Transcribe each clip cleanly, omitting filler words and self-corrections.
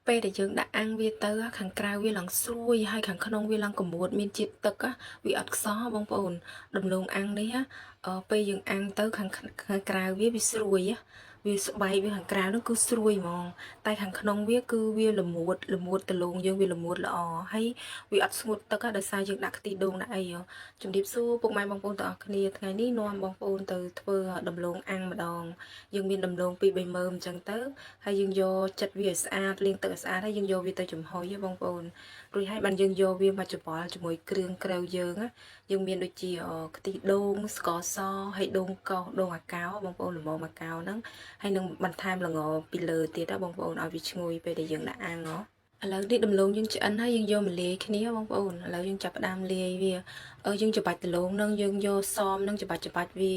ពេលដែលយើងដាក់អាំងវាទៅខាងក្រៅវាឡើងស្រួយហើយខាងក្នុងវាឡើងកម្រួតមានជាតិទឹកវាអត់ខ្សោះបងប្អូនដំឡូងអាំងនេះពេលយើងអាំងទៅខាងក្រៅវាស្រួយវាស្បែកវាខាងក្រៅនោះគឺស្រួយហ្មងតែខាងក្នុងវាគឺវាល្មួតដលងយើងវាល្មួតល្អហើយវាអត់ស្ងួតទឹកដោយសារយើងដាក់ខ្ទិះដូងដាក់អីជំរាបសួរពុកម៉ែបងប្អូនទាំងអស់គ្នាថ្ងៃនេះនាំបងប្អូនទៅធ្វើដំឡូងអាំងម្ដងយើងមានដំឡូង2 3មើមអញ្ចឹងទៅហើយយើងយកចិត្តវាឲ្យស្អាតលាងទឹកឲ្យស្អាតហើយយើងយកវាទៅចំហុយបងប្អូនរួចហើយបានយើងយកវាមកច្របល់ជាមួយគ្រឿងក្រៅយើងមានដូចជាខ្ទិះដូងស្ករសហើយដូងកោសដូងអាកោបងប្អូនល្មមអាកោហ្នឹងហើយនឹងបន្ថែមល្ងពីលើទៀតបងប្អូនឲ្យវាឈ្ងុយពេលដែលយើងដាក់អាំងឥឡូវនេះដំឡូងយើងឆ្អិនហើយយើងយកមកលាយគ្នាបងប្អូនឥឡូវយើងចាប់ផ្ដើមលាយវាយើងច្របាច់ដំឡូងហ្នឹងយើងយកសមហ្នឹងច្របាច់វា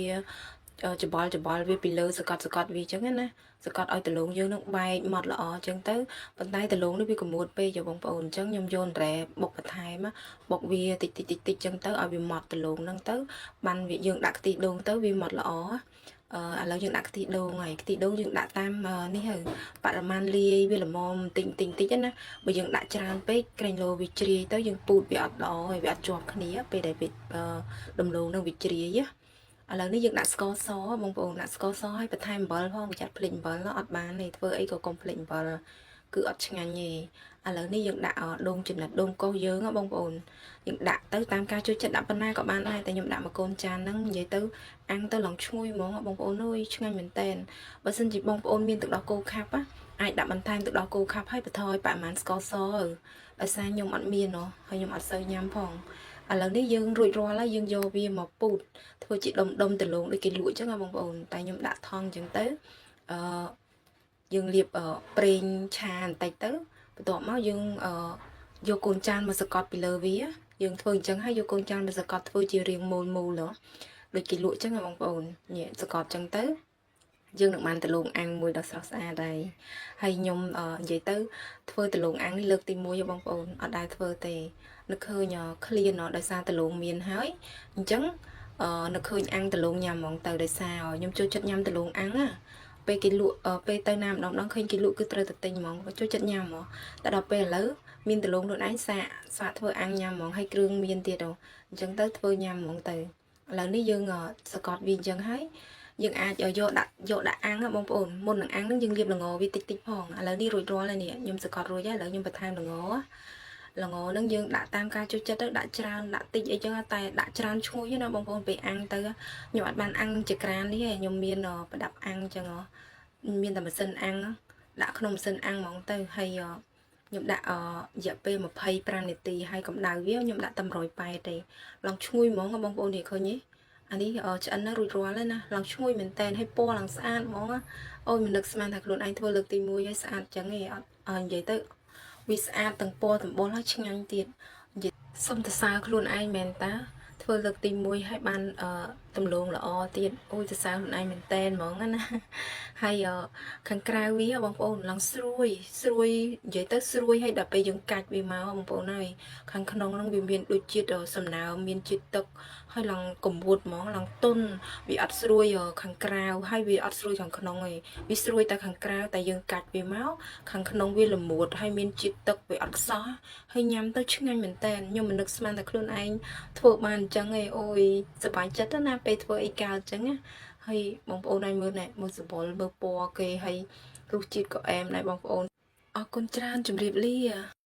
ច្បល់វាពីលើសកត់វាអញ្ចឹងណាសកត់ឲ្យដំឡូងយើងនឹងបែកម៉ត់ល្អអញ្ចឹងទៅប៉ុន្តែដំឡូងនេះវាកមួតពេកបងប្អូនអញ្ចឹងខ្ញុំយករ៉ែបុកបន្ថែមបុកវាតិចអញ្ចឹងទៅឲ្យវាម៉ត់ដំឡូងហ្នឹងទៅបានវាយើងដាក់ខ្ទិះដូងទៅវាម៉ត់ល្អឥឡូវយើងដាក់ខ្ទិះដូងហើយខ្ទិះដូងយើងដាក់តាមនេះហើយបរិមាណលាយវាល្មមតិចណាបើយើងដាក់ច្រើនពេកក្រែងលោវាជ្រាយទៅយើងពូតវាអត់ល្អហើយវាអត់ជាប់គ្នាពេលដែលដំឡូងនឹងវាជ្រាយឥឡូវនេះយើងដាក់ស្ករសបងប្អូនដាក់ស្ករសឲ្យបន្ថែមអំបិលផងចាត់ភ្លេចអំបិលអត់បានទេធ្វើអីក៏កុំភ្លេចអំបិលគឺអត់ឆ្ងាញ់ទេឥឡូវនេះយើងដាក់ដូងចំណិតដូងកោសយើងបងប្អូនយើងដាក់ទៅតាមការចូលចិត្តដាក់ប៉ុណ្ណាក៏បានដែរតែខ្ញុំដាក់មកកូនចានហ្នឹងនិយាយទៅអាំងទៅឡើងឈ្ងុយហ្មងបងប្អូនអើយឆ្ងាញ់មែនតែនបើសិនជាបងប្អូនមានទឹកដោះគោខាប់អាចដាក់បន្ថែមទឹកដោះគោខាប់ឲ្យបន្ថយបរិមាណស្ករសដោយសារខ្ញុំអត់មានហើយខ្ញុំអត់សូវញ៉ាំផងឥឡូវនេះយើងរួចរាល់ហើយយើងយកវាមកពូតធ្វើជាដុំដុំលោកដូចគេលក់អញ្ចឹងបងប្អូនតែខ្ញុំដាក់ថង់អញ្ចឹងទៅយើងលាបប្រេងឆាបន្តិចទៅបន្ទាប់មកយើងយកកូនចានមកសកត់ពីលើវាយើងធ្វើអញ្ចឹងហើយយកកូនចានមកសកត់ធ្វើជារាងមូលដូចគេលក់អញ្ចឹងបងប្អូននេះសកត់អញ្ចឹងទៅយើងនឹងបានដលងអាំងមួយដ៏ស្រស់ស្អាតដែរហើយខ្ញុំនិយាយទៅធ្វើដលងអាំងនេះលើកទី1បងប្អូនអត់ដែលធ្វើទេនឹកឃើញឃ្លានដោយសារដលងមានហើយអញ្ចឹងនឹកឃើញអាំងដលងញ៉ាំហ្មងទៅដោយសារខ្ញុំចូលចិត្តញ៉ាំដលងអាំងពេលគេលក់ពេលទៅណាម្ដងឃើញគេលក់គឺត្រូវតែទិញហ្មងចូលចិត្តញ៉ាំហ្មងតែដល់ពេលឥឡូវមានដលងខ្លួនឯងសាកធ្វើអាំងញ៉ាំហ្មងហើយគ្រឿងមានទៀតអញ្ចឹងទៅធ្វើញ៉ាំហ្មងទៅឥឡូវនេះយើងសកត់វាអញ្ចឹងហើយយើងអាចយកដាក់អាំងបងប្អូនមុននឹងអាំងនឹងយើងលាបល្ងវាតិចផងឥឡូវនេះរួចរាល់ហើយនេះខ្ញុំសកត់រួចហើយឥឡូវខ្ញុំបន្ថែមល្ងហ្នឹងយើងដាក់តាមការចូលចិត្តទៅដាក់ច្រើនដាក់តិចអីចឹងតែដាក់ច្រើនឈ្ងុយណាបងប្អូនពេលអាំងទៅខ្ញុំអត់បានអាំងជាក្រាននេះទេខ្ញុំមានប្រដាប់អាំងចឹងមានតែម៉ាស៊ីនអាំងដាក់ក្នុងម៉ាស៊ីនអាំងហ្មងទៅហើយខ្ញុំដាក់រយៈពេល25នាទីហើយកម្ដៅវាខ្ញុំដាក់តែ180ទេឡងឈ្ងុយហ្មងបងប្អូននិយាយឃើញទេអានេះឆ្អិនណារួចរាល់ហើយណាឡើងឈ្ងុយមែនតែនហើយពណ៌ឡើងស្អាតហ្មងអូយមិននឹកស្មានថាខ្លួនឯងធ្វើលើកទី1ហើយស្អាតចឹងឯងអត់និយាយទៅវាស្អាតទាំងពណ៌ទាំងបុលហើយឆ្ងាញ់ទៀតនិយាយសុំទៅសើខ្លួនឯងមែនតាធ្វើលើកទី1ហើយបានដំឡូងល្អទៀតអូយទៅសើខ្លួនឯងមែនតែនហ្មងណាហើយខាងក្រៅវាបងប្អូនឡើងស្រួយនិយាយទៅស្រួយហើយដល់ពេលយើងកាច់វាមកបងប្អូនហើយខាងក្នុងហ្នឹងវាមានដូចជាតិសំណើមមានជាតិទឹកហើយឡើងកម្រួតហ្មងឡើងទុនវាអត់ស្រួយខាងក្រៅហើយវាអត់ស្រួយខាងក្នុងឯងវាស្រួយតែខាងក្រៅតែយើងកាច់វាមកខាងក្នុងវាល្មួតហើយមានជាតិទឹកវាអត់ខ្សោះហើយញ៉ាំទៅឆ្ងាញ់មែនតើខ្ញុំមិននឹកស្មានតែខ្លួនឯងធ្វើបានអញ្ចឹងឯងអូយសប្បាយចិត្តណាពេលធ្វើអីកើតអញ្ចឹងណាហើយបងប្អូនឲ្យមើលណែមើលសបល់មើលពណ៌គេហើយរសជាតិក៏អែមដែរបងប្អូនអរគុណច្រើនជម្រាបលា